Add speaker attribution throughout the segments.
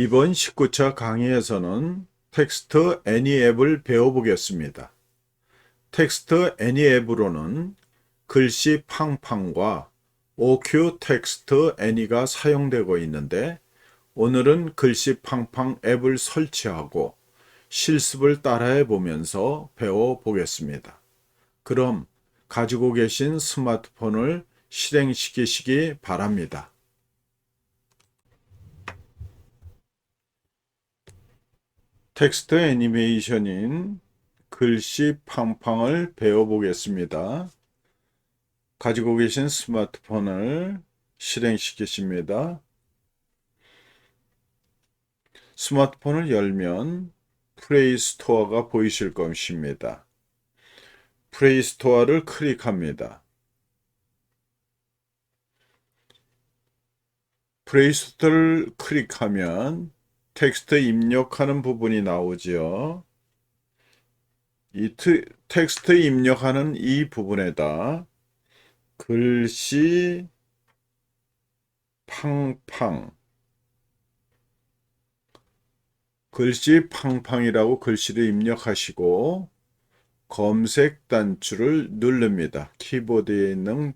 Speaker 1: 이번 19차 강의에서는 텍스트 애니 앱을 배워보겠습니다. 텍스트 애니 앱으로는 글씨 팡팡과 OQ 텍스트 애니가 사용되고 있는데 오늘은 글씨 팡팡 앱을 설치하고 실습을 따라해 보면서 배워보겠습니다. 그럼 가지고 계신 스마트폰을 실행시키시기 바랍니다. 텍스트 애니메이션인 글씨 팡팡을 배워보겠습니다. 가지고 계신 스마트폰을 실행시키십니다. 스마트폰을 열면 플레이 스토어가 보이실 것입니다. 플레이 스토어를 클릭합니다. 플레이 스토어를 클릭하면 텍스트 입력하는 부분이 나오지요. 이 텍스트 입력하는 이 부분에다 글씨 팡팡 글씨 팡팡이라고 글씨를 입력하시고 검색 단추를 누릅니다. 키보드에 있는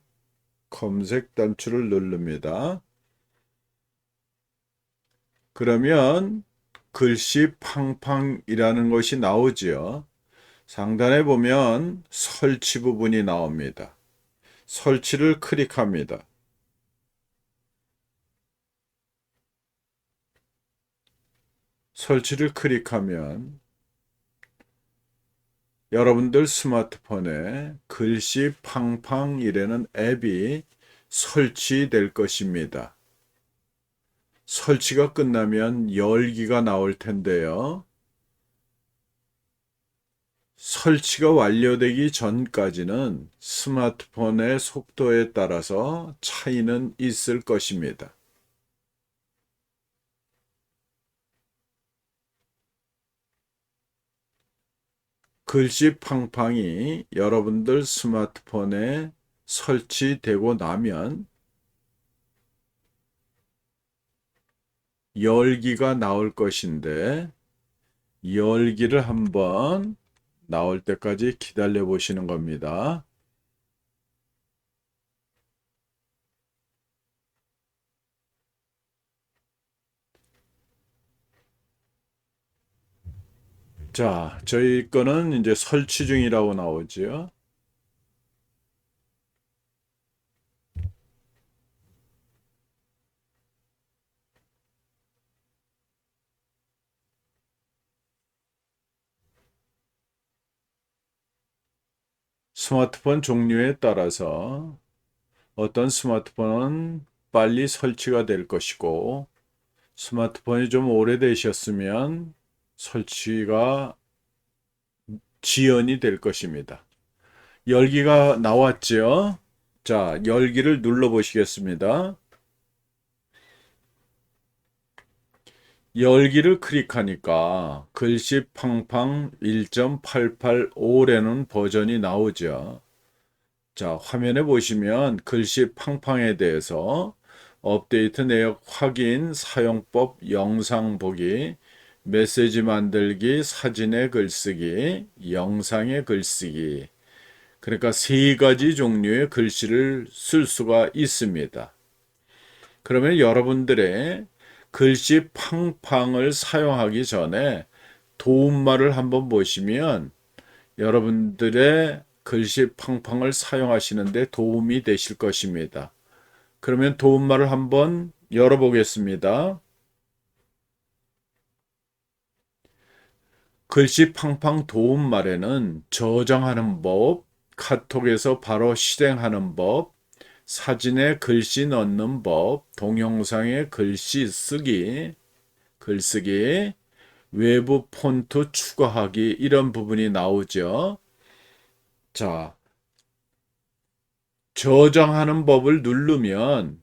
Speaker 1: 검색 단추를 누릅니다. 그러면 글씨 팡팡이라는 것이 나오지요. 상단에 보면 설치 부분이 나옵니다. 설치를 클릭합니다. 설치를 클릭하면 여러분들 스마트폰에 글씨 팡팡이라는 앱이 설치될 것입니다. 설치가 끝나면 열기가 나올 텐데요. 설치가 완료되기 전까지는 스마트폰의 속도에 따라서 차이는 있을 것입니다. 글씨 팡팡이 여러분들 스마트폰에 설치되고 나면 열기가 나올 것인데 열기를 한번 나올 때까지 기다려 보시는 겁니다. 자, 저희 거는 이제 설치 중이라고 나오지요. 스마트폰 종류에 따라서 어떤 스마트폰은 빨리 설치가 될 것이고 스마트폰이 좀 오래되셨으면 설치가 지연이 될 것입니다. 열기가 나왔죠? 자, 열기를 눌러 보시겠습니다. 열기를 클릭하니까 글씨 팡팡 1.885라는 버전이 나오죠. 자, 화면에 보시면 글씨 팡팡에 대해서 업데이트 내역 확인, 사용법, 영상 보기, 메시지 만들기, 사진의 글쓰기, 영상의 글쓰기. 그러니까 세 가지 종류의 글씨를 쓸 수가 있습니다. 그러면 여러분들의 글씨 팡팡을 사용하기 전에 도움말을 한번 보시면 여러분들의 글씨 팡팡을 사용하시는데 도움이 되실 것입니다. 그러면 도움말을 한번 열어보겠습니다. 글씨 팡팡 도움말에는 저장하는 법, 카톡에서 바로 실행하는 법, 사진에 글씨 넣는 법, 동영상에 글씨 쓰기, 글쓰기, 외부 폰트 추가하기 이런 부분이 나오죠. 자, 저장하는 법을 누르면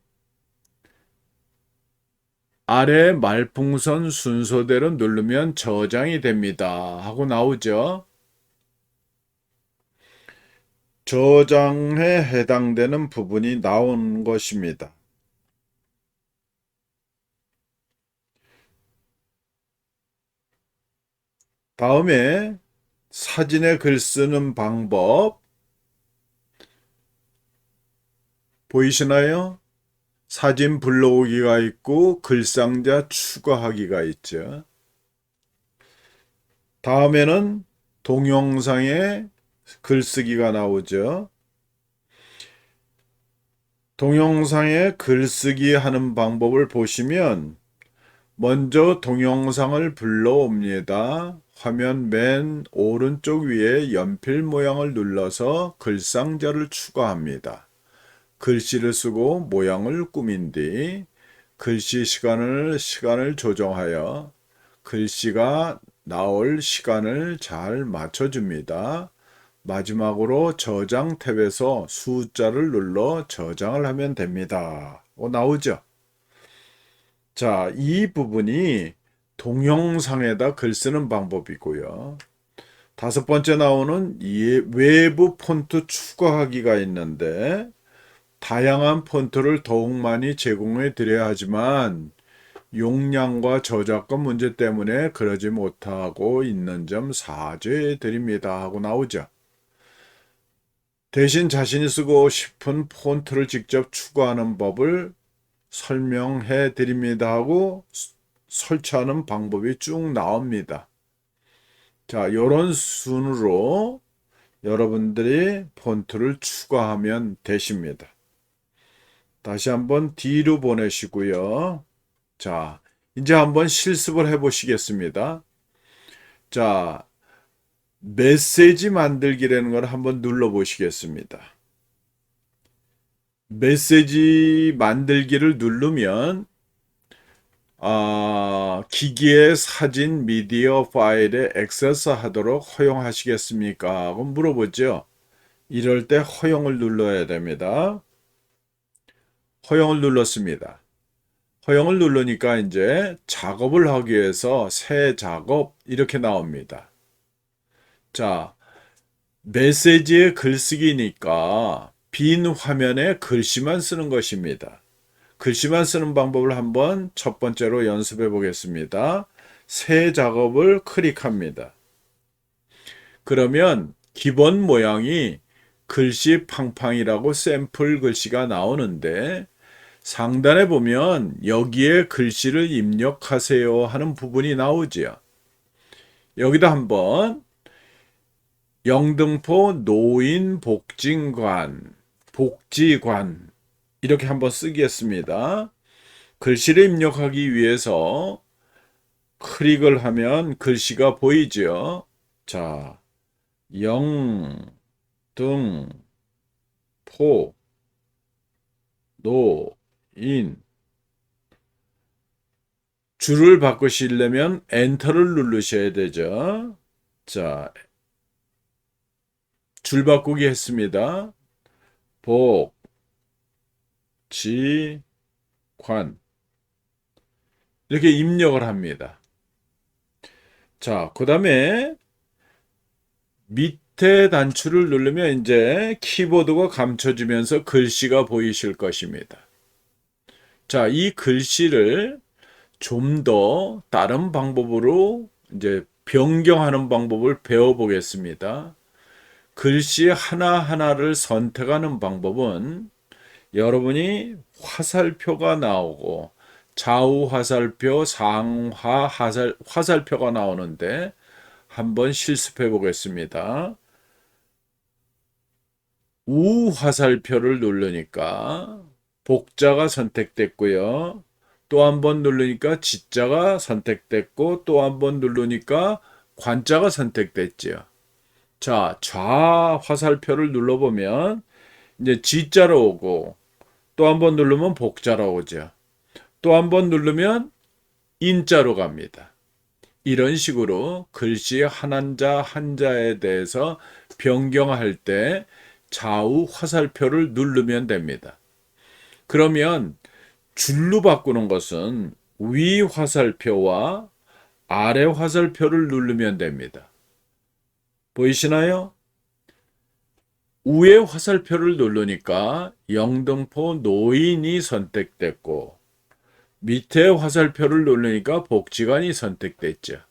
Speaker 1: 아래 말풍선 순서대로 누르면 저장이 됩니다 하고 나오죠. 저장에 해당되는 부분이 나온 것입니다. 다음에 사진에 글 쓰는 방법 보이시나요? 사진 불러오기가 있고 글상자 추가하기가 있죠. 다음에는 동영상에 글쓰기가 나오죠. 동영상에 글쓰기 하는 방법을 보시면 먼저 동영상을 불러옵니다. 화면 맨 오른쪽 위에 연필 모양을 눌러서 글상자를 추가합니다. 글씨를 쓰고 모양을 꾸민 뒤 글씨 시간을 조정하여 글씨가 나올 시간을 잘 맞춰줍니다. 마지막으로 저장 탭에서 숫자를 눌러 저장을 하면 됩니다. 나오죠? 자, 이 부분이 동영상에다 글 쓰는 방법이고요. 다섯 번째 나오는 외부 폰트 추가하기가 있는데 다양한 폰트를 더욱 많이 제공해 드려야 하지만 용량과 저작권 문제 때문에 그러지 못하고 있는 점 사죄해 드립니다 하고 나오죠. 대신 자신이 쓰고 싶은 폰트를 직접 추가하는 법을 설명해 드립니다 하고 설치하는 방법이 쭉 나옵니다. 자, 이런 순으로 여러분들이 폰트를 추가하면 되십니다. 다시 한번 뒤로 보내시고요. 자, 이제 한번 실습을 해 보시겠습니다. 자, 메시지 만들기라는 걸 한번 눌러 보시겠습니다. 메시지 만들기를 누르면 기기의 사진 미디어 파일에 액세스하도록 허용하시겠습니까? 하고 물어보죠. 이럴 때 허용을 눌러야 됩니다. 허용을 눌렀습니다. 허용을 누르니까 이제 작업을 하기 위해서 새 작업 이렇게 나옵니다. 자, 메시지의 글쓰기니까 빈 화면에 글씨만 쓰는 것입니다. 글씨만 쓰는 방법을 한번 첫 번째로 연습해 보겠습니다. 새 작업을 클릭합니다. 그러면 기본 모양이 글씨 팡팡이라고 샘플 글씨가 나오는데 상단에 보면 여기에 글씨를 입력하세요 하는 부분이 나오지요. 여기다 한번 영등포 노인복지관 이렇게 한번 쓰겠습니다. 글씨를 입력하기 위해서 클릭을 하면 글씨가 보이죠. 자, 영등포 노인 줄을 바꾸시려면 엔터를 누르셔야 되죠. 자, 줄 바꾸기 했습니다. 복지관 이렇게 입력을 합니다. 자, 그 다음에 밑에 단추를 누르면 이제 키보드가 감춰지면서 글씨가 보이실 것입니다. 자, 이 글씨를 좀 더 다른 방법으로 이제 변경하는 방법을 배워보겠습니다. 글씨 하나하나를 선택하는 방법은 여러분이 화살표가 나오고 좌우 화살표, 상하 화살표가 나오는데 한번 실습해 보겠습니다. 우 화살표를 누르니까 복자가 선택됐고요. 또 한 번 누르니까 지자가 선택됐고 또 한 번 누르니까 관자가 선택됐죠. 자, 좌 화살표를 눌러보면 이제 지자로 오고 또 한 번 누르면 복자로 오죠. 또 한 번 누르면 인자로 갑니다. 이런 식으로 글씨 한자 한자에 대해서 변경할 때 좌우 화살표를 누르면 됩니다. 그러면 줄로 바꾸는 것은 위 화살표와 아래 화살표를 누르면 됩니다. 보이시나요? 위에 화살표를 누르니까 영등포 노인이 선택됐고 밑에 화살표를 누르니까 복지관이 선택됐죠.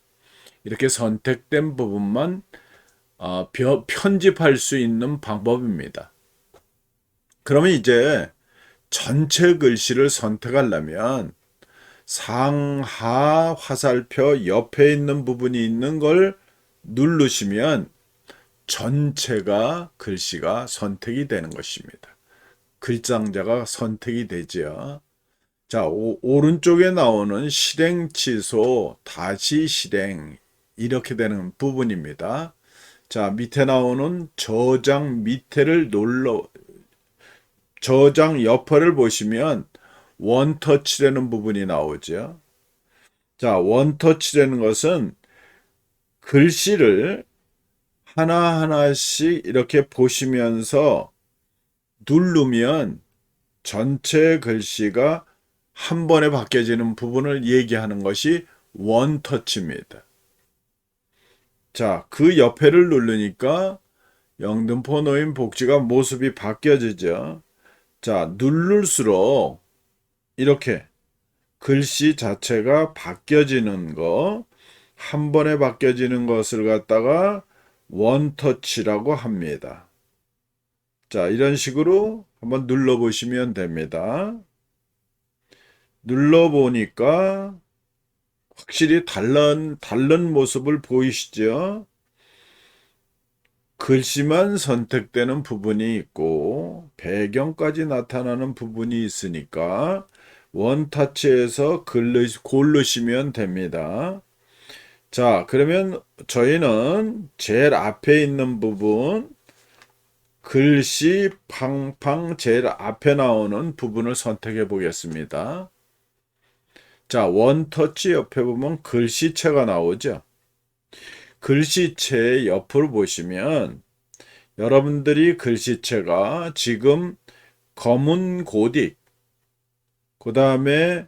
Speaker 1: 이렇게 선택된 부분만 편집할 수 있는 방법입니다. 그러면 이제 전체 글씨를 선택하려면 상하 화살표 옆에 있는 부분이 있는 걸 누르시면 전체가 글씨가 선택이 되는 것입니다. 글상자가 선택이 되죠. 자, 오른쪽에 나오는 실행 취소, 다시 실행 이렇게 되는 부분입니다. 자, 밑에 나오는 저장 밑에를 저장 옆을 보시면 원터치라는 부분이 나오죠. 자, 원터치라는 것은 글씨를 하나하나씩 이렇게 보시면서 누르면 전체 글씨가 한 번에 바뀌어지는 부분을 얘기하는 것이 원터치입니다. 자, 그 옆에를 누르니까 영등포 노인 복지관 모습이 바뀌어지죠. 자, 누를수록 이렇게 글씨 자체가 바뀌어지는 거, 한 번에 바뀌어지는 것을 갖다가 원터치라고 합니다. 자, 이런 식으로 한번 눌러보시면 됩니다. 눌러보니까 확실히 다른 모습을 보이시죠? 글씨만 선택되는 부분이 있고 배경까지 나타나는 부분이 있으니까 원터치에서 고르시면 됩니다. 자, 그러면 저희는 제일 앞에 있는 부분, 글씨 팡팡 제일 앞에 나오는 부분을 선택해 보겠습니다. 자, 원터치 옆에 보면 글씨체가 나오죠. 글씨체 옆을 보시면 여러분들이 글씨체가 지금 검은 고딕, 그 다음에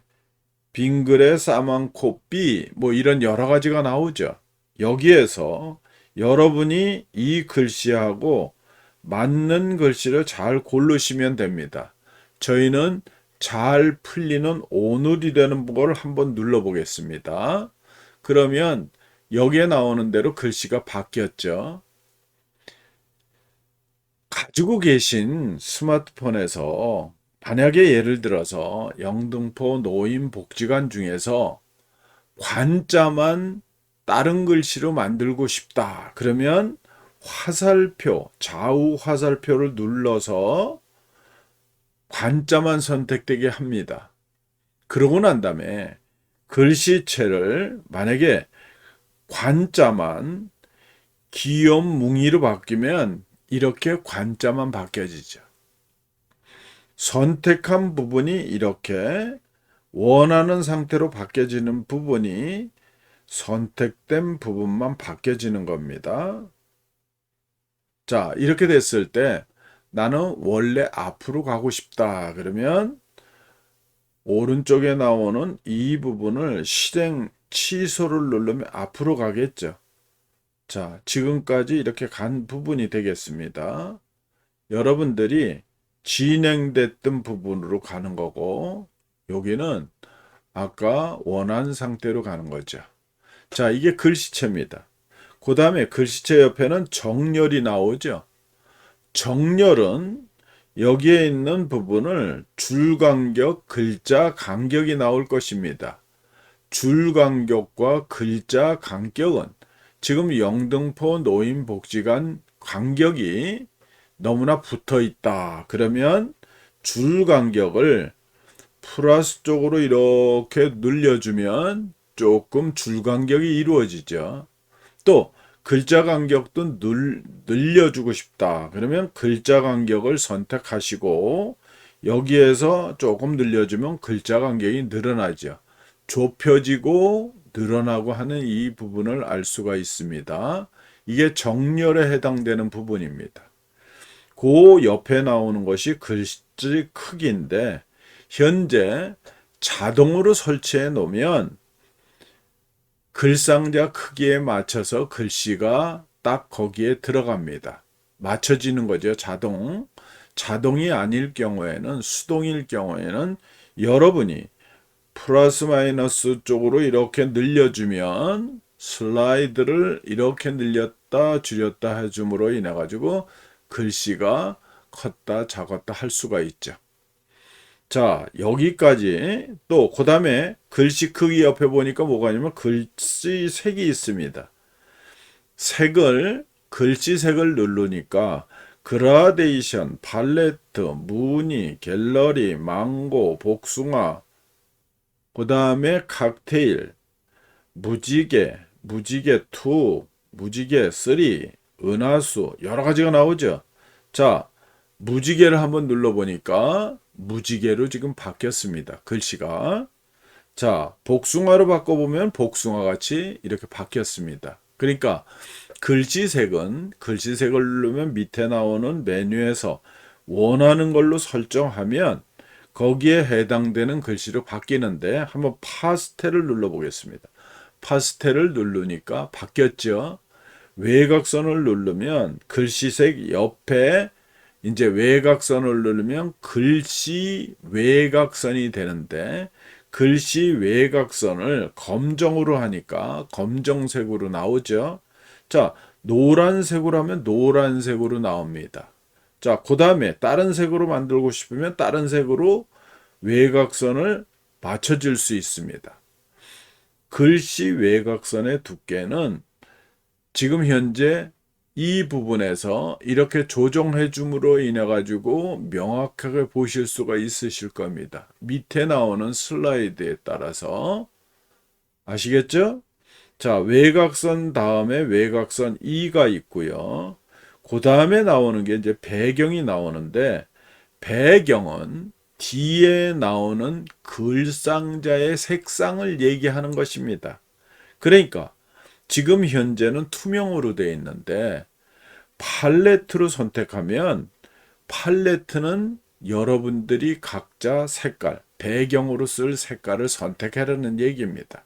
Speaker 1: 빙글에 싸만코 B 뭐 이런 여러 가지가 나오죠. 여기에서 여러분이 이 글씨하고 맞는 글씨를 잘 고르시면 됩니다. 저희는 잘 풀리는 오늘이라는 걸 한번 눌러 보겠습니다. 그러면 여기에 나오는 대로 글씨가 바뀌었죠. 가지고 계신 스마트폰에서 만약에 예를 들어서 영등포 노인복지관 중에서 관자만 다른 글씨로 만들고 싶다. 그러면 화살표, 좌우 화살표를 눌러서 관자만 선택되게 합니다. 그러고 난 다음에 글씨체를 만약에 관자만 기욤 뭉이로 바뀌면 이렇게 관자만 바뀌어지죠. 선택한 부분이 이렇게 원하는 상태로 바뀌어지는 부분이 선택된 부분만 바뀌어지는 겁니다. 자, 이렇게 됐을 때 나는 원래 앞으로 가고 싶다. 그러면 오른쪽에 나오는 이 부분을 실행 취소를 누르면 앞으로 가겠죠. 자, 지금까지 이렇게 간 부분이 되겠습니다. 여러분들이 진행됐던 부분으로 가는 거고 여기는 아까 원한 상태로 가는 거죠. 자, 이게 글씨체입니다. 그 다음에 글씨체 옆에는 정렬이 나오죠. 정렬은 여기에 있는 부분을 줄 간격, 글자 간격이 나올 것입니다. 줄 간격과 글자 간격은 지금 영등포 노인복지관 간격이 너무나 붙어 있다. 그러면 줄 간격을 플러스 쪽으로 이렇게 늘려주면 조금 줄 간격이 이루어지죠. 또 글자 간격도 늘려주고 싶다. 그러면 글자 간격을 선택하시고 여기에서 조금 늘려주면 글자 간격이 늘어나죠. 좁혀지고 늘어나고 하는 이 부분을 알 수가 있습니다. 이게 정렬에 해당되는 부분입니다. 그 옆에 나오는 것이 글씨 크기인데 현재 자동으로 설치해 놓으면 글상자 크기에 맞춰서 글씨가 딱 거기에 들어갑니다. 맞춰지는 거죠. 자동이 아닐 경우에는 수동일 경우에는 여러분이 플러스 마이너스 쪽으로 이렇게 늘려주면 슬라이드를 이렇게 늘렸다 줄였다 해줌으로 인해 가지고 글씨가 컸다 작았다 할 수가 있죠. 자, 여기까지. 또 그 다음에 글씨 크기 옆에 보니까 뭐가 있냐면 글씨 색이 있습니다. 글씨 색을 누르니까 그라데이션, 팔레트, 무늬, 갤러리, 망고, 복숭아, 그 다음에 칵테일, 무지개, 무지개 2, 무지개 3, 은하수 여러 가지가 나오죠. 자, 무지개를 한번 눌러보니까 무지개로 지금 바뀌었습니다. 글씨가. 자, 복숭아로 바꿔보면 복숭아 같이 이렇게 바뀌었습니다. 그러니까 글씨색을 누르면 밑에 나오는 메뉴에서 원하는 걸로 설정하면 거기에 해당되는 글씨로 바뀌는데 한번 파스텔을 눌러보겠습니다. 파스텔을 누르니까 바뀌었죠. 외곽선을 누르면 글씨색 옆에 이제 외곽선을 누르면 글씨 외곽선이 되는데 글씨 외곽선을 검정으로 하니까 검정색으로 나오죠. 자, 노란색으로 하면 노란색으로 나옵니다. 자, 그 다음에 다른 색으로 만들고 싶으면 다른 색으로 외곽선을 맞춰줄 수 있습니다. 글씨 외곽선의 두께는 지금 현재 이 부분에서 이렇게 조정해 줌으로 인해 가지고 명확하게 보실 수가 있으실 겁니다. 밑에 나오는 슬라이드에 따라서 아시겠죠? 자, 외곽선 다음에 외곽선 2가 있고요. 그 다음에 나오는 게 이제 배경이 나오는데 배경은 뒤에 나오는 글상자의 색상을 얘기하는 것입니다. 그러니까 지금 현재는 투명으로 되어 있는데 팔레트로 선택하면 팔레트는 여러분들이 각자 색깔, 배경으로 쓸 색깔을 선택하라는 얘기입니다.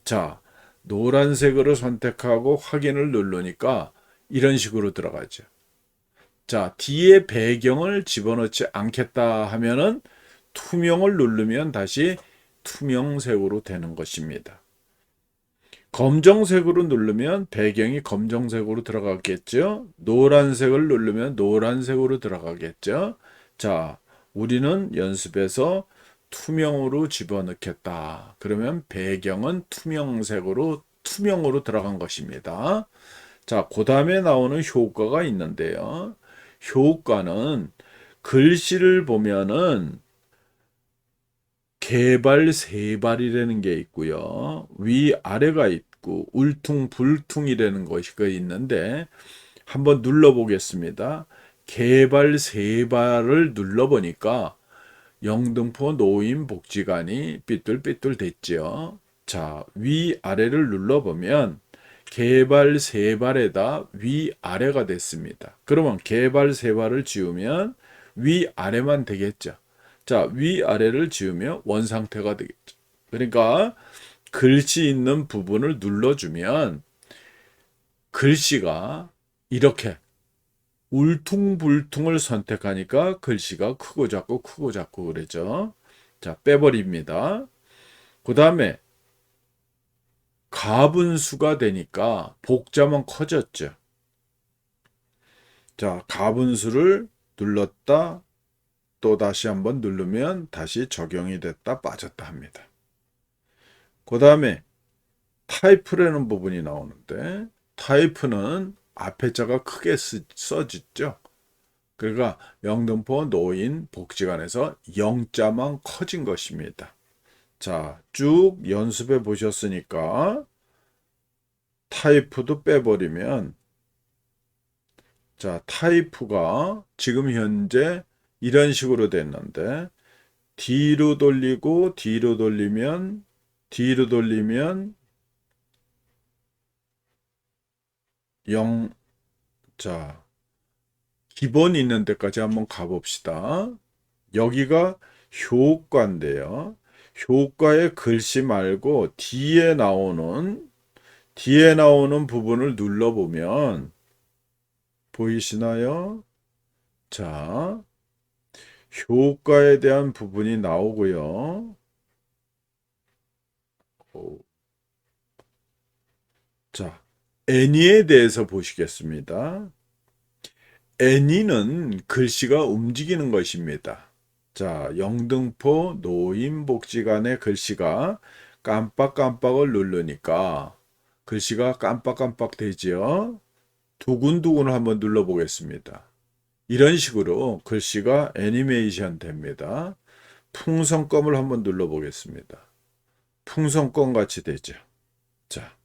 Speaker 1: 자, 노란색으로 선택하고 확인을 누르니까 이런 식으로 들어가죠. 자, 뒤에 배경을 집어넣지 않겠다 하면은 투명을 누르면 다시 투명색으로 되는 것입니다. 검정색으로 누르면 배경이 검정색으로 들어가겠죠. 노란색을 누르면 노란색으로 들어가겠죠. 자, 우리는 연습에서 투명으로 집어넣겠다. 그러면 배경은 투명으로 들어간 것입니다. 자, 그 다음에 나오는 효과가 있는데요. 효과는 글씨를 보면은 개발 세발이라는 게 있고요. 위아래가 있고 울퉁불퉁이라는 것이 있는데 한번 눌러보겠습니다. 개발 세발을 눌러보니까 영등포 노인복지관이 삐뚤삐뚤 됐죠. 자, 위아래를 눌러보면 개발 세발에다 위아래가 됐습니다. 그러면 개발 세발을 지우면 위아래만 되겠죠. 자, 위아래를 지으면 원상태가 되겠죠. 그러니까 글씨 있는 부분을 눌러주면 글씨가 이렇게 울퉁불퉁을 선택하니까 글씨가 크고 작고 그러죠. 자, 빼버립니다. 그 다음에 가분수가 되니까 복자만 커졌죠. 자, 가분수를 눌렀다 또 다시 한번 누르면 다시 적용이 됐다 빠졌다 합니다. 그 다음에 타이프라는 부분이 나오는데 타이프는 앞에 자가 크게 써지죠. 그러니까 영등포 노인 복지관에서 영자만 커진 것입니다. 자, 쭉 연습해 보셨으니까 타이프도 빼버리면 자, 타이프가 지금 현재 이런 식으로 됐는데 뒤로 돌리고 뒤로 돌리면 0. 자, 기본 있는 데까지 한번 가봅시다. 여기가 효과인데요. 효과의 글씨 말고 뒤에 나오는 부분을 눌러보면 보이시나요? 자, 효과에 대한 부분이 나오고요. 자, 애니에 대해서 보시겠습니다. 애니는 글씨가 움직이는 것입니다. 자, 영등포 노인복지관의 글씨가 깜빡깜빡을 누르니까 글씨가 깜빡깜빡 되지요. 두근두근을 한번 눌러보겠습니다. 이런 식으로 글씨가 애니메이션 됩니다. 풍선껌을 한번 눌러보겠습니다. 풍선껌 같이 되죠. 자,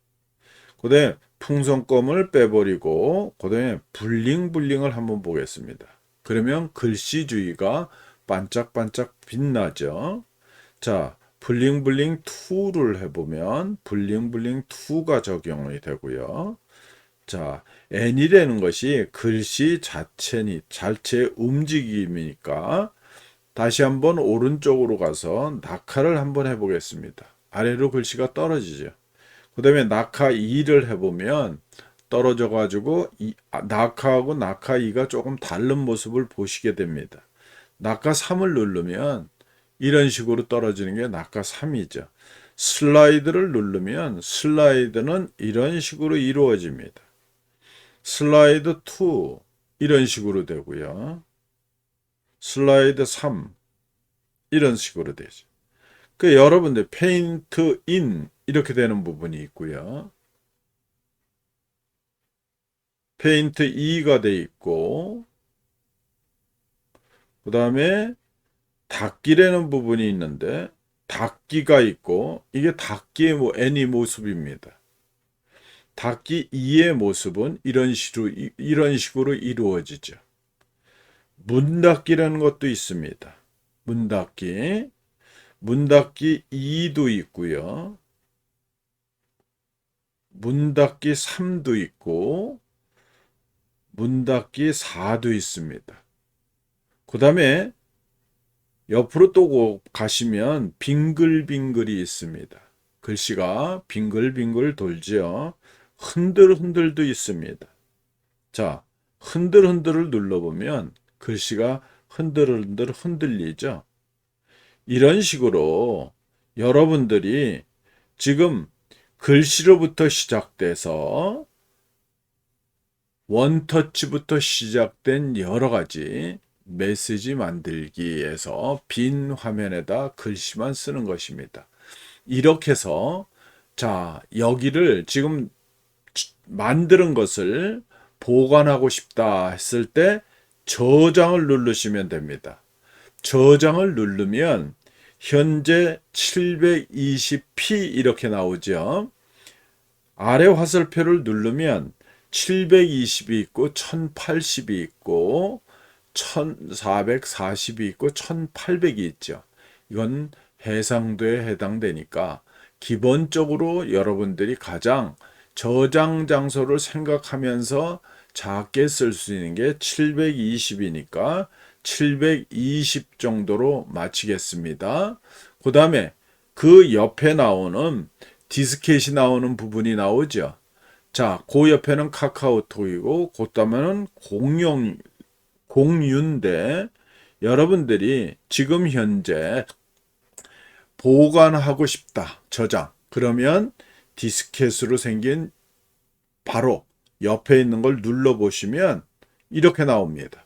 Speaker 1: 그 다음에 풍선껌을 빼버리고 그 다음에 블링블링을 한번 보겠습니다. 그러면 글씨 주위가 반짝반짝 빛나죠. 자, 블링블링 2를 해보면 블링블링 2가 적용이 되고요. 자, N이라는 것이 글씨 자체 움직임이니까 다시 한번 오른쪽으로 가서 낙하를 한번 해보겠습니다. 아래로 글씨가 떨어지죠. 그 다음에 낙하 2를 해보면 떨어져 가지고 낙하하고 낙하 2가 조금 다른 모습을 보시게 됩니다. 낙하 3을 누르면 이런 식으로 떨어지는 게 낙하 3이죠. 슬라이드를 누르면 슬라이드는 이런 식으로 이루어집니다. 슬라이드 2 이런 식으로 되고요. 슬라이드 3 이런 식으로 되죠. 그 여러분들 페인트 인 이렇게 되는 부분이 있고요. 페인트 2가 돼 있고 그 다음에 닫기라는 부분이 있는데 닫기가 있고 이게 닫기의 N이 모습입니다. 닫기 2의 모습은 이런 식으로 이루어지죠. 문 닫기라는 것도 있습니다. 문 닫기 2도 있고요. 문 닫기 3도 있고 문 닫기 4도 있습니다. 그 다음에 옆으로 또 가시면 빙글빙글이 있습니다. 글씨가 빙글빙글 돌죠. 흔들흔들도 있습니다. 자, 흔들흔들을 눌러보면 글씨가 흔들흔들 흔들리죠. 이런 식으로 여러분들이 지금 글씨로부터 시작돼서 원터치부터 시작된 여러 가지 메시지 만들기에서 빈 화면에다 글씨만 쓰는 것입니다. 이렇게 해서 자, 여기를 지금 만드는 것을 보관하고 싶다 했을 때 저장을 누르시면 됩니다. 저장을 누르면 현재 720p 이렇게 나오죠. 아래 화살표를 누르면 720이 있고 1080이 있고 1440이 있고 1800이 있죠. 이건 해상도에 해당되니까 기본적으로 여러분들이 가장 저장 장소를 생각하면서 작게 쓸 수 있는 게 720이니까 720 정도로 마치겠습니다. 그 다음에 그 옆에 나오는 디스켓이 나오는 부분이 나오죠. 자, 그 옆에는 카카오톡이고 그 다음에는 공유인데 여러분들이 지금 현재 보관하고 싶다. 저장. 그러면 디스켓으로 생긴 바로 옆에 있는 걸 눌러보시면 이렇게 나옵니다.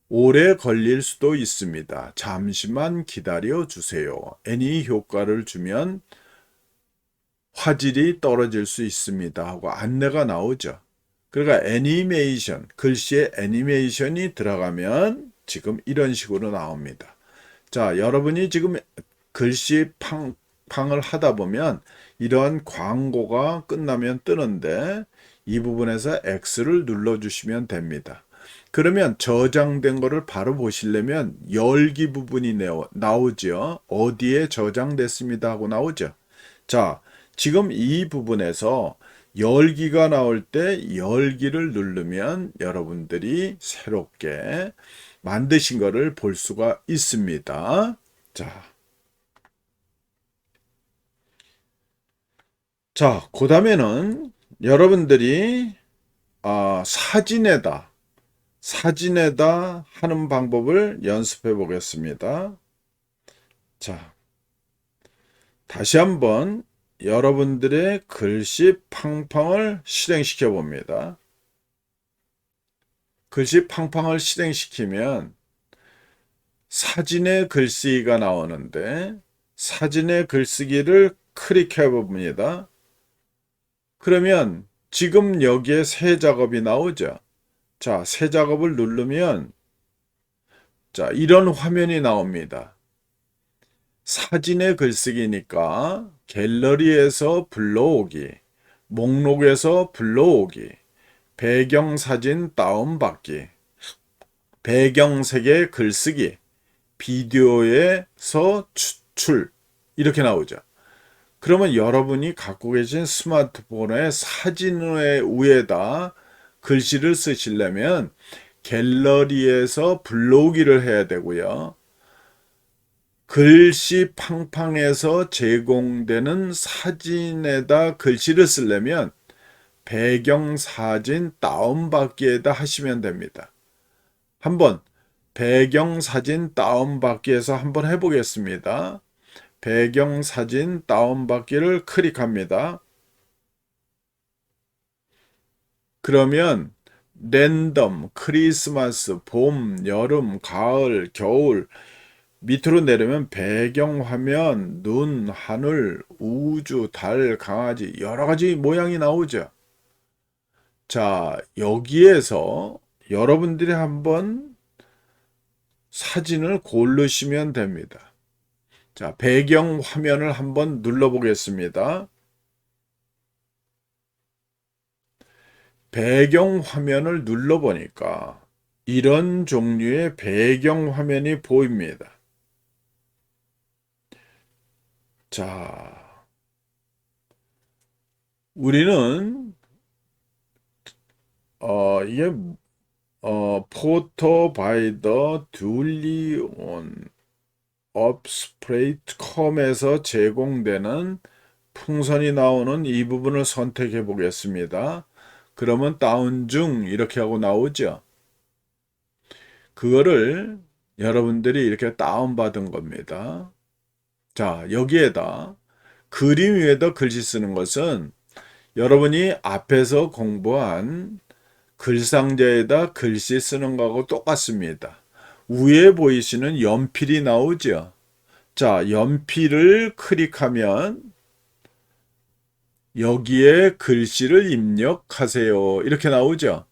Speaker 1: 오래 걸릴 수도 있습니다. 잠시만 기다려 주세요. 애니 효과를 주면 화질이 떨어질 수 있습니다 하고 안내가 나오죠. 그러니까 애니메이션, 글씨에 애니메이션이 들어가면 지금 이런 식으로 나옵니다. 자, 여러분이 지금 글씨 팡을 하다 보면 이러한 광고가 끝나면 뜨는데 이 부분에서 X를 눌러주시면 됩니다. 그러면 저장된 거를 바로 보시려면 열기 부분이 나오죠. 어디에 저장됐습니다 하고 나오죠. 자, 지금 이 부분에서 열기가 나올 때 열기를 누르면 여러분들이 새롭게 만드신 거를 볼 수가 있습니다. 자, 그 다음에는 여러분들이 사진에다 하는 방법을 연습해 보겠습니다. 자, 다시 한번 여러분들의 글씨 팡팡을 실행시켜 봅니다. 글씨 팡팡을 실행시키면 사진의 글씨가 나오는데 사진의 글쓰기를 클릭해 봅니다. 그러면 지금 여기에 새 작업이 나오죠. 자, 새 작업을 누르면 자, 이런 화면이 나옵니다. 사진의 글쓰기니까 갤러리에서 불러오기, 목록에서 불러오기, 배경사진 다운받기, 배경색의 글쓰기, 비디오에서 추출 이렇게 나오죠. 그러면 여러분이 갖고 계신 스마트폰의 사진의 위에다 글씨를 쓰시려면 갤러리에서 불러오기를 해야 되고요. 글씨 팡팡에서 제공되는 사진에다 글씨를 쓰려면 배경사진 다운받기에다 하시면 됩니다. 한번 배경사진 다운받기에서 한번 해보겠습니다. 배경사진 다운받기를 클릭합니다. 그러면 랜덤, 크리스마스, 봄, 여름, 가을, 겨울 밑으로 내려면 배경화면, 눈, 하늘, 우주, 달, 강아지 여러 가지 모양이 나오죠. 자, 여기에서 여러분들이 한번 사진을 고르시면 됩니다. 자, 배경 화면을 한번 눌러 보겠습니다. 배경 화면을 눌러 보니까 이런 종류의 배경 화면이 보입니다. 자, 우리는 이게 포토 바이 더 듀리 온 업스프레이트컴에서 제공되는 풍선이 나오는 이 부분을 선택해 보겠습니다. 그러면 다운 중 이렇게 하고 나오죠. 그거를 여러분들이 이렇게 다운받은 겁니다. 자, 여기에다 그림 위에다 글씨 쓰는 것은 여러분이 앞에서 공부한 글상자에다 글씨 쓰는 거하고 똑같습니다. 위에 보이시는 연필이 나오죠. 자, 연필을 클릭하면 여기에 글씨를 입력하세요. 이렇게 나오죠.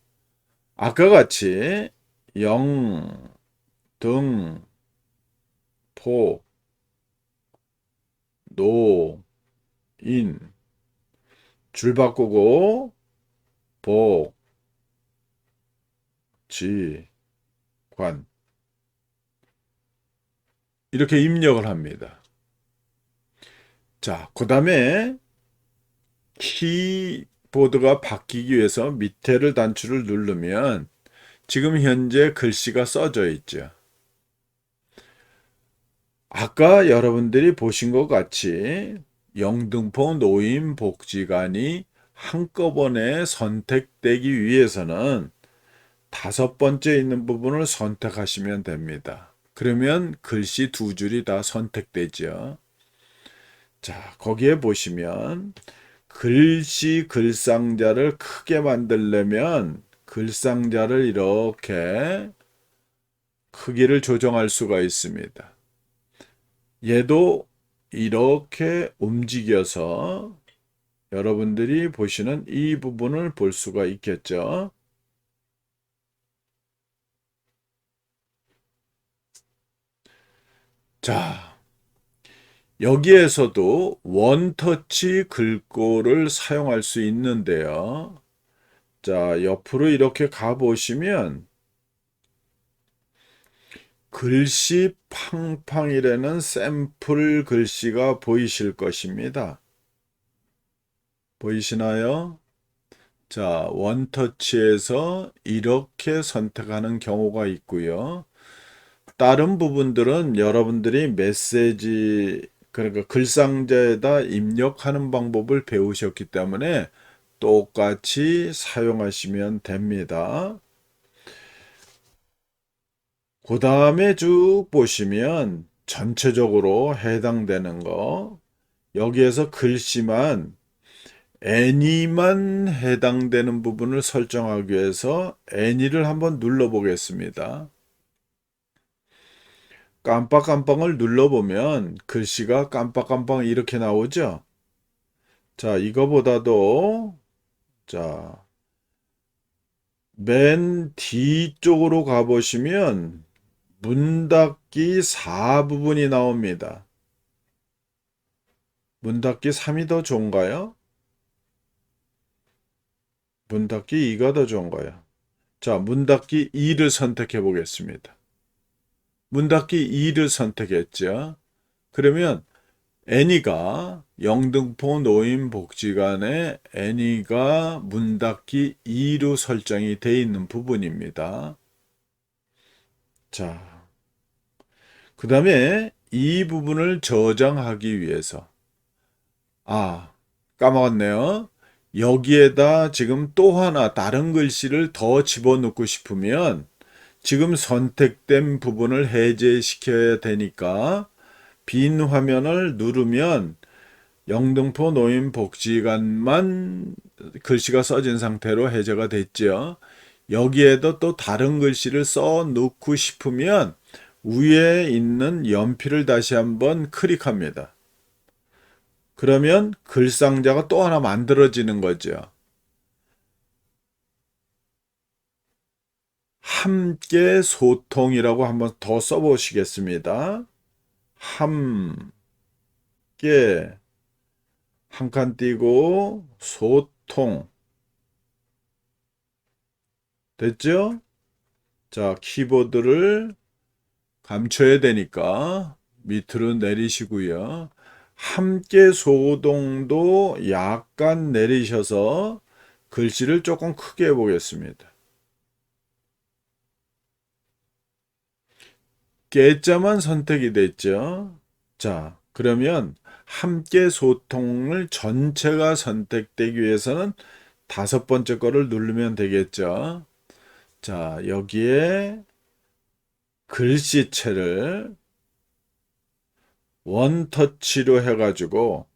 Speaker 1: 아까 같이 영, 등, 포, 노, 인, 줄 바꾸고 복, 지, 관 이렇게 입력을 합니다. 자, 그 다음에 키보드가 바뀌기 위해서 밑에를 단추를 누르면 지금 현재 글씨가 써져 있죠. 아까 여러분들이 보신 것 같이 영등포 노인복지관이 한꺼번에 선택되기 위해서는 다섯 번째 있는 부분을 선택하시면 됩니다. 그러면 글씨 두 줄이 다 선택되죠. 자, 거기에 보시면 글씨 글상자를 크게 만들려면 글상자를 이렇게 크기를 조정할 수가 있습니다. 얘도 이렇게 움직여서 여러분들이 보시는 이 부분을 볼 수가 있겠죠. 자, 여기에서도 원터치 글꼴을 사용할 수 있는데요. 자, 옆으로 이렇게 가보시면 글씨 팡팡이라는 샘플 글씨가 보이실 것입니다. 보이시나요? 자, 원터치에서 이렇게 선택하는 경우가 있고요. 다른 부분들은 여러분들이 메시지, 그러니까 글상자에다 입력하는 방법을 배우셨기 때문에 똑같이 사용하시면 됩니다. 그 다음에 쭉 보시면 전체적으로 해당되는 거 여기에서 글씨만 any만 해당되는 부분을 설정하기 위해서 any를 한번 눌러 보겠습니다. 깜빡깜빡을 눌러보면 글씨가 깜빡깜빡 이렇게 나오죠. 자, 이거보다도 자, 맨 뒤쪽으로 가보시면 문 닫기 4 부분이 나옵니다. 문 닫기 3이 더 좋은가요? 문 닫기 2가 더 좋은가요? 자, 문 닫기 2를 선택해 보겠습니다. 문 닫기 2를 선택했죠. 그러면 애니가 영등포 노인복지관에 애니가 문 닫기 2로 설정이 되어 있는 부분입니다. 자, 그 다음에 이 부분을 저장하기 위해서 까먹었네요. 여기에다 지금 또 하나 다른 글씨를 더 집어넣고 싶으면 지금 선택된 부분을 해제시켜야 되니까 빈 화면을 누르면 영등포 노인복지관만 글씨가 써진 상태로 해제가 됐죠. 여기에도 또 다른 글씨를 써 넣고 싶으면 위에 있는 연필을 다시 한번 클릭합니다. 그러면 글상자가 또 하나 만들어지는 거죠. 함께 소통이라고 한번 더 써보시겠습니다. 함께 한 칸 띄고 소통 됐죠? 자, 키보드를 감춰야 되니까 밑으로 내리시고요. 함께 소동도 약간 내리셔서 글씨를 조금 크게 해보겠습니다. 깨자만 선택이 됐죠. 자, 그러면 함께 소통을 전체가 선택되기 위해서는 5번째 거를 누르면 되겠죠. 자, 여기에 글씨체를 원터치로 해가지고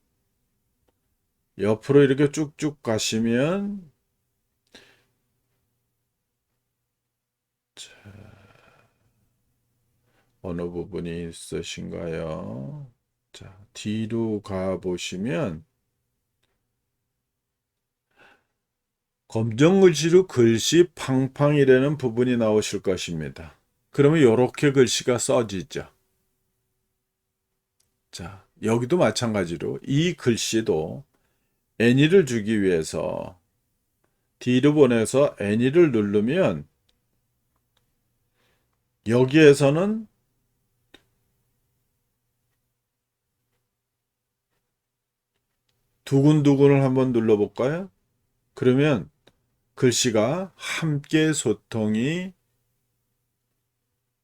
Speaker 1: 옆으로 이렇게 쭉쭉 가시면 어느 부분이 있으신가요? 자, 뒤로 가 보시면 검정 글씨로 글씨 팡팡이라는 부분이 나오실 것입니다. 그러면 이렇게 글씨가 써지죠. 자, 여기도 마찬가지로 이 글씨도 애니를 주기 위해서 뒤로 보내서 애니를 누르면 여기에서는 두근두근을 한번 눌러볼까요? 그러면 글씨가 함께 소통이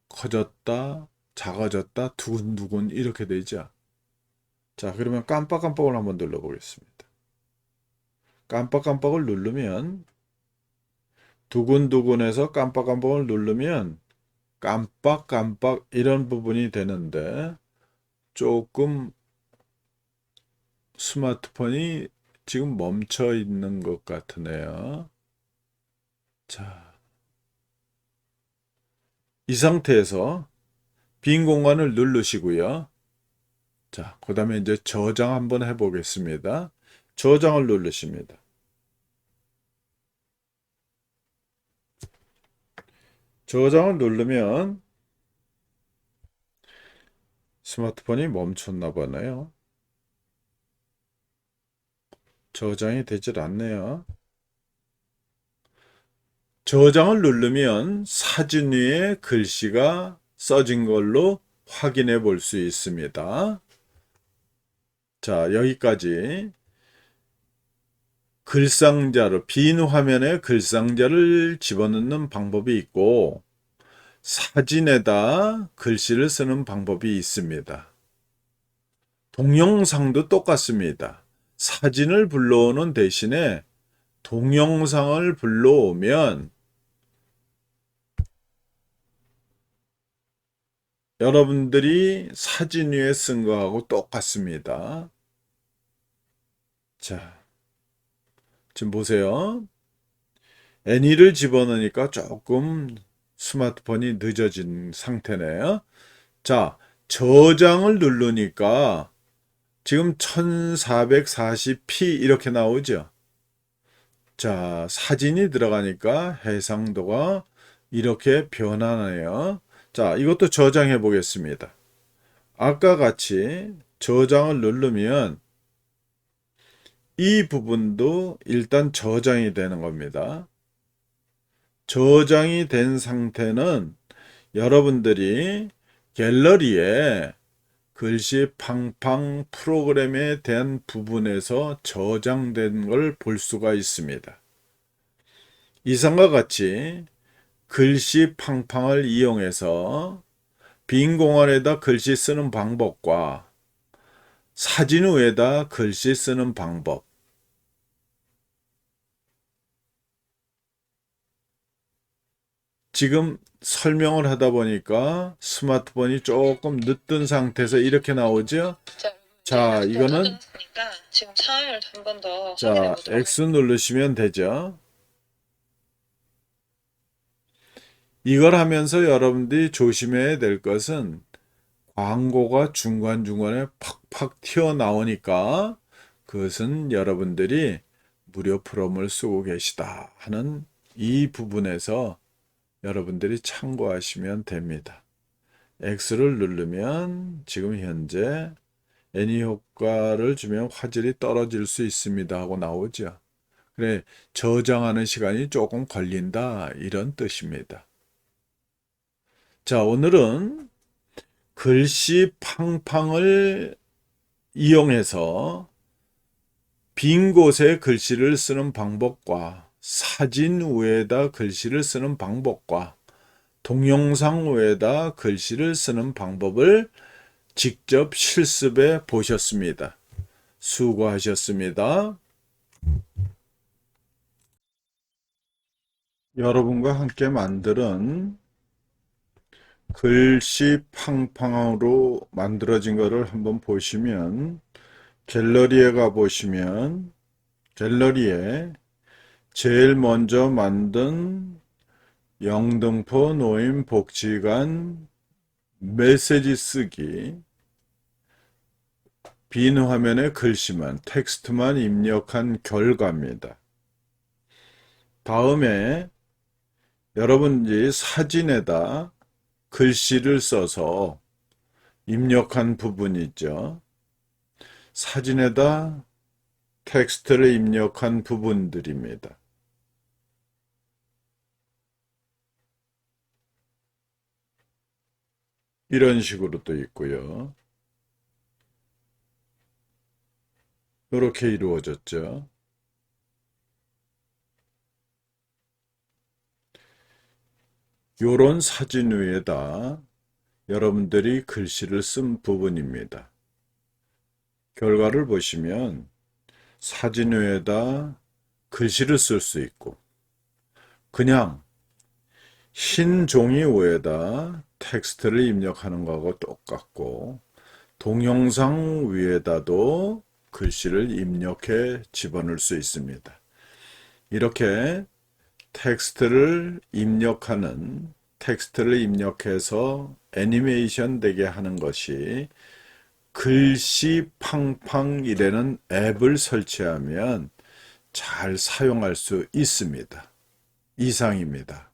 Speaker 1: 커졌다, 작아졌다, 두근두근 이렇게 되죠. 자, 그러면 깜빡깜빡을 한번 눌러보겠습니다. 깜빡깜빡을 누르면 두근두근해서 깜빡깜빡을 누르면 깜빡깜빡 이런 부분이 되는데 조금 스마트폰이 지금 멈춰 있는 것 같으네요. 자, 이 상태에서 빈 공간을 누르시고요. 자, 그 다음에 이제 저장 한번 해보겠습니다. 저장을 누르십니다. 저장을 누르면 스마트폰이 멈췄나 보네요. 저장이 되질 않네요. 저장을 누르면 사진 위에 글씨가 써진 걸로 확인해 볼 수 있습니다. 자, 여기까지 글상자로 빈 화면에 글상자를 집어넣는 방법이 있고 사진에다 글씨를 쓰는 방법이 있습니다. 동영상도 똑같습니다. 사진을 불러오는 대신에 동영상을 불러오면 여러분들이 사진 위에 쓴 거하고 똑같습니다. 자, 지금 보세요. 애니를 집어넣으니까 조금 스마트폰이 늦어진 상태네요. 자, 저장을 누르니까 지금 1440p 이렇게 나오죠. 자, 사진이 들어가니까 해상도가 이렇게 변하네요. 자, 이것도 저장해 보겠습니다. 아까 같이 저장을 누르면 이 부분도 일단 저장이 되는 겁니다. 저장이 된 상태는 여러분들이 갤러리에 글씨 팡팡 프로그램에 대한 부분에서 저장된 걸 볼 수가 있습니다. 이상과 같이 글씨 팡팡을 이용해서 빈 공간에다 글씨 쓰는 방법과 사진 위에다 글씨 쓰는 방법, 지금 설명을 하다 보니까 스마트폰이 조금 늦은 상태에서 이렇게 나오죠. 자, 이거는
Speaker 2: 지금 사항을 한 번 더
Speaker 1: 자,
Speaker 2: 확인해 보도록
Speaker 1: X 누르시면 되죠. 이걸 하면서 여러분들이 조심해야 될 것은 광고가 중간중간에 팍팍 튀어나오니까 그것은 여러분들이 무료 프롬을 쓰고 계시다 하는 이 부분에서 여러분들이 참고하시면 됩니다. X를 누르면 지금 현재 애니 효과를 주면 화질이 떨어질 수 있습니다 하고 나오죠. 그래, 저장하는 시간이 조금 걸린다 이런 뜻입니다. 자, 오늘은 글씨 팡팡을 이용해서 빈 곳에 글씨를 쓰는 방법과 사진 위에다 글씨를 쓰는 방법과 동영상 위에다 글씨를 쓰는 방법을 직접 실습해 보셨습니다. 수고하셨습니다. 여러분과 함께 만드는 글씨 팡팡으로 만들어진 것을 한번 보시면 갤러리에 가 보시면 갤러리에 제일 먼저 만든 영등포 노인복지관 메시지 쓰기 빈 화면에 글씨만 텍스트만 입력한 결과입니다. 다음에 여러분이 사진에다 글씨를 써서 입력한 부분 있죠. 사진에다 텍스트를 입력한 부분들입니다. 이런 식으로 또 있고요. 이렇게 이루어졌죠. 요런 사진 위에다 여러분들이 글씨를 쓴 부분입니다. 결과를 보시면 사진 위에다 글씨를 쓸 수 있고 그냥 흰 종이 위에다 텍스트를 입력하는 거하고 똑같고 동영상 위에다도 글씨를 입력해 집어넣을 수 있습니다. 이렇게 텍스트를 입력해서 애니메이션 되게 하는 것이 글씨 팡팡이라는 앱을 설치하면 잘 사용할 수 있습니다. 이상입니다.